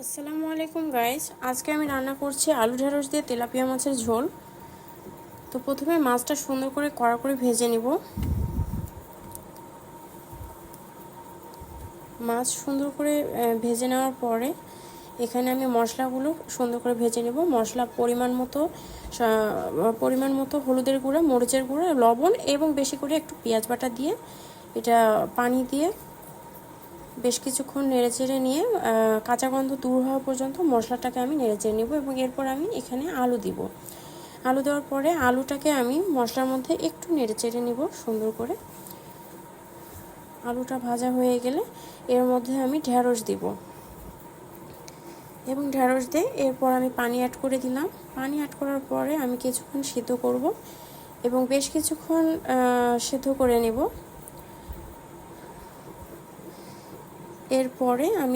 আসসালামু আলাইকুম গাইস, আজকে আমি রান্না করছি আলু ঢেঁড়স দিয়ে তেলাপিয়া মাছের ঝোল। তো প্রথমে মাছটা সুন্দর করে কড়া করে ভেজে নিব। মাছ সুন্দর করে ভেজে নেওয়ার পরে এখানে আমি মশলাগুলো সুন্দর করে ভেজে নেব। মশলা পরিমাণ মতো হলুদের গুঁড়া, মরিচের গুঁড়া, লবণ এবং বেশি করে একটু পেঁয়াজ বাটা দিয়ে এটা পানি দিয়ে বেশ কিছুক্ষণ নেড়েচেড়ে নিয়ে কাঁচা গন্ধ দূর হওয়া পর্যন্ত মশলাটাকে আমি নেড়েচেড়ে নেব এবং এরপর আমি এখানে আলু দিব। আলু দেওয়ার পরে আলুটাকে আমি মশলার মধ্যে একটু নেড়েচেড়ে নিব সুন্দর করে। আলুটা ভাজা হয়ে গেলে এর মধ্যে আমি ঢেঁড়স দিব এবং ঢেঁড়স দিয়ে এরপর আমি পানি অ্যাড করে দিলাম। পানি অ্যাড করার পরে আমি কিছুক্ষণ সিদ্ধ করব এবং বেশ কিছুক্ষণ সিদ্ধ করে নেব। এরপরে আমি